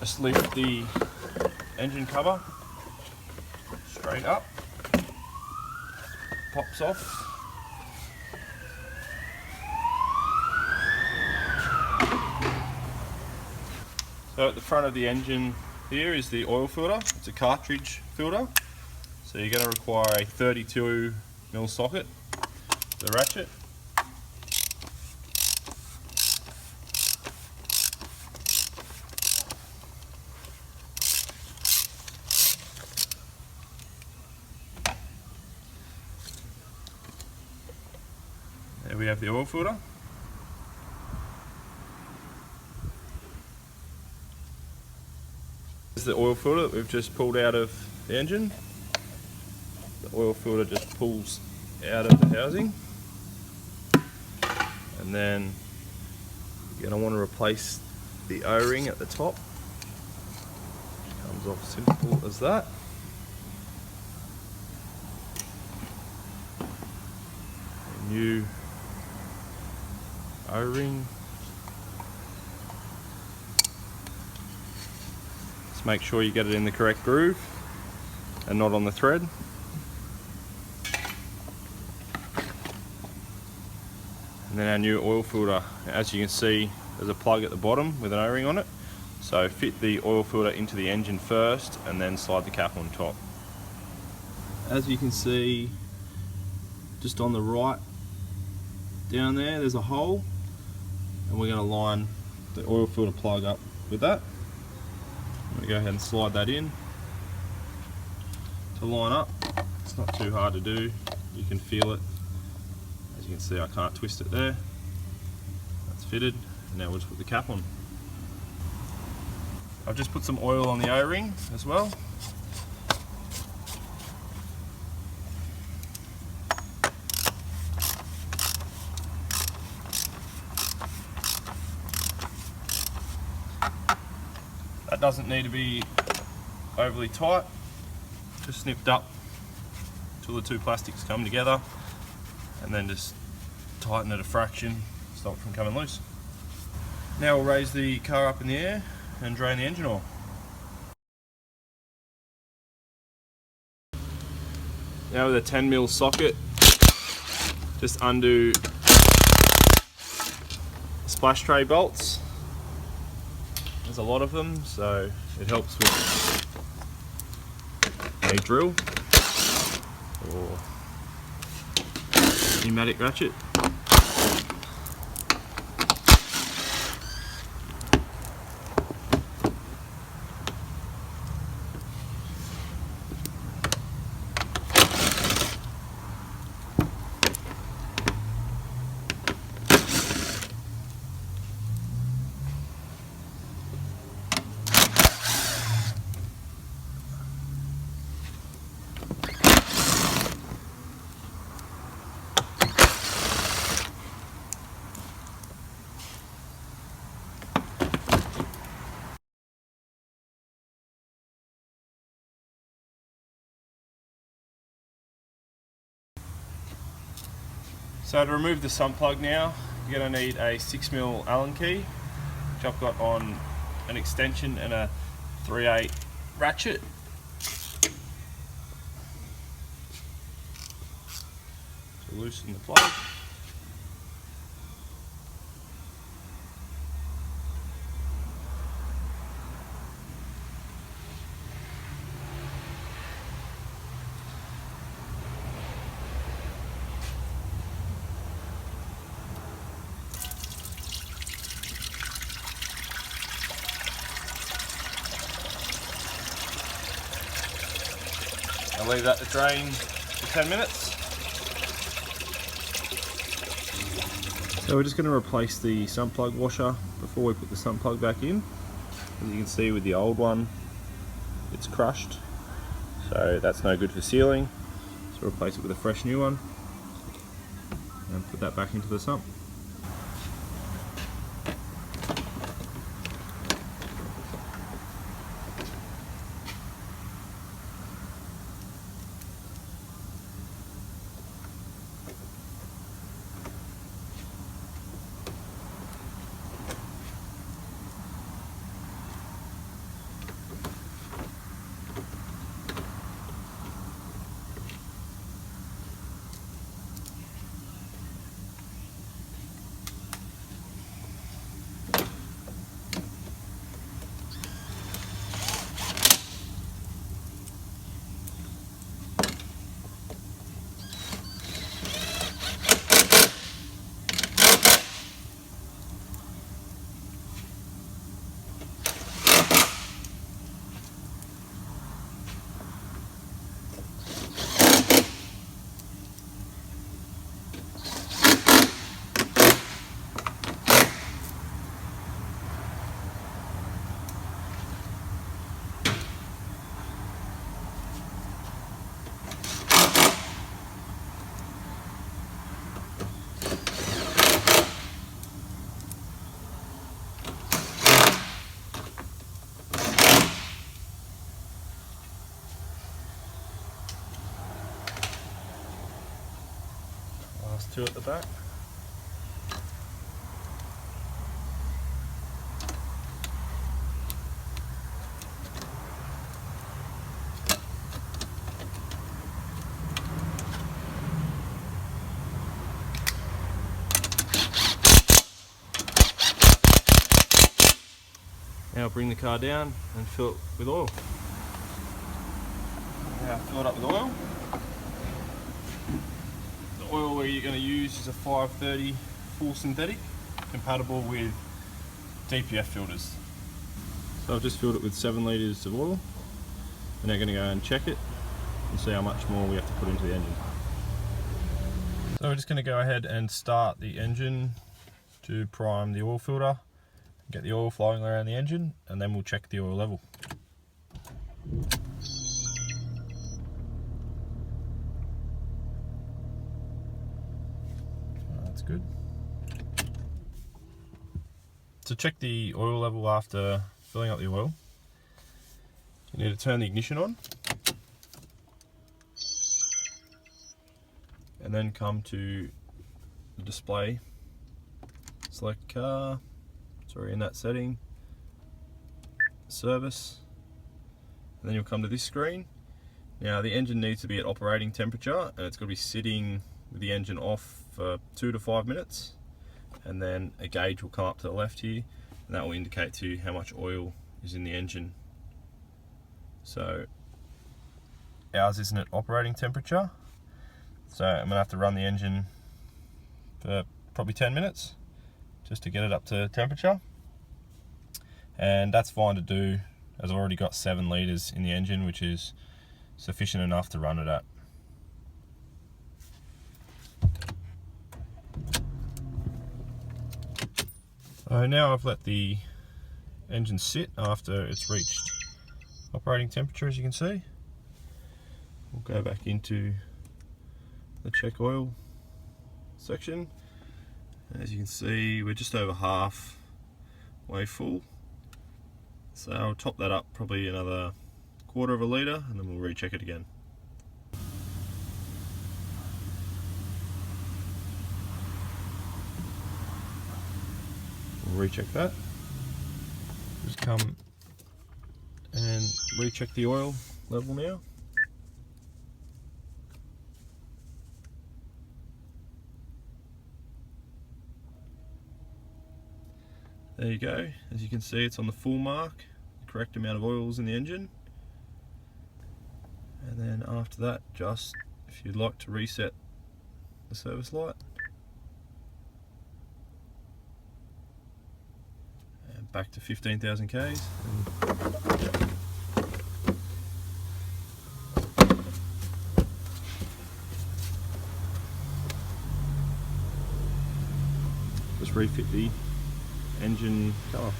Just lift the engine cover straight up, pops off. So at the front of the engine here is the oil filter. It's a cartridge filter. So you're going to require a 32mm socket for the ratchet. There we have the oil filter. This is the oil filter that we've just pulled out of the engine. The oil filter just pulls out of the housing. And then you're going to want to replace the O-ring at the top. Comes off simple as that. A new O-ring. Just make sure you get it in the correct groove and not on the thread. And then our new oil filter. As you can see, there's a plug at the bottom with an O-ring on it. So fit the oil filter into the engine first and then slide the cap on top. As you can see, just on the right down there, there's a hole, and we're going to line the oil filter plug up with that. I'm going to go ahead and slide that in to line up. It's not too hard to do, you can feel it. As you can see, I can't twist it there. That's fitted, and now we'll just put the cap on. I've just put some oil on the O-ring as well. That doesn't need to be overly tight, just snipped up till the two plastics come together, and then just tighten it a fraction, stop it from coming loose. Now we'll raise the car up in the air and drain the engine oil. Now with a 10mm socket, just undo splash tray bolts. There's a lot of them, so it helps with a drill or pneumatic ratchet. So to remove the sump plug now, you're going to need a 6mm Allen key, which I've got on an extension and a 3/8 ratchet. To loosen the plug. I'll leave that to drain for 10 minutes. So we're just going to replace the sump plug washer before we put the sump plug back in. As you can see with the old one, it's crushed, so that's no good for sealing. So replace it with a fresh new one and put that back into the sump. two at the back. Now bring the car down and fill it with oil. Now fill it up with oil. The oil we're going to use is a 530 full synthetic, compatible with DPF filters. So I've just filled it with 7 litres of oil. We're now going to go and check it and see how much more we have to put into the engine. So we're just going to go ahead and start the engine to prime the oil filter, get the oil flowing around the engine, and then we'll check the oil level. That's good. To check the oil level after filling up the oil, you need to turn the ignition on and then come to the display, select car, sorry, in that setting, service, and then you'll come to this screen. Now the engine needs to be at operating temperature, and it's got to be sitting with the engine off for 2 to 5 minutes, and then a gauge will come up to the left here, and that will indicate to you how much oil is in the engine. So ours isn't at operating temperature, so I'm going to have to run the engine for probably 10 minutes just to get it up to temperature, and that's fine to do as I've already got 7 litres in the engine, which is sufficient enough to run it at. So now I've let the engine sit after it's reached operating temperature, as you can see. We'll go back into the check oil section. As you can see, we're just over half way full. So I'll top that up probably another 1/4 of a litre, and then we'll recheck it again. We'll recheck that. Just come and recheck the oil level now. There you go. As you can see, it's on the full mark, the correct amount of oil is in the engine. And then after that, just if you'd like to reset the service light, and back to 15,000 Ks. Just refit the engine cover.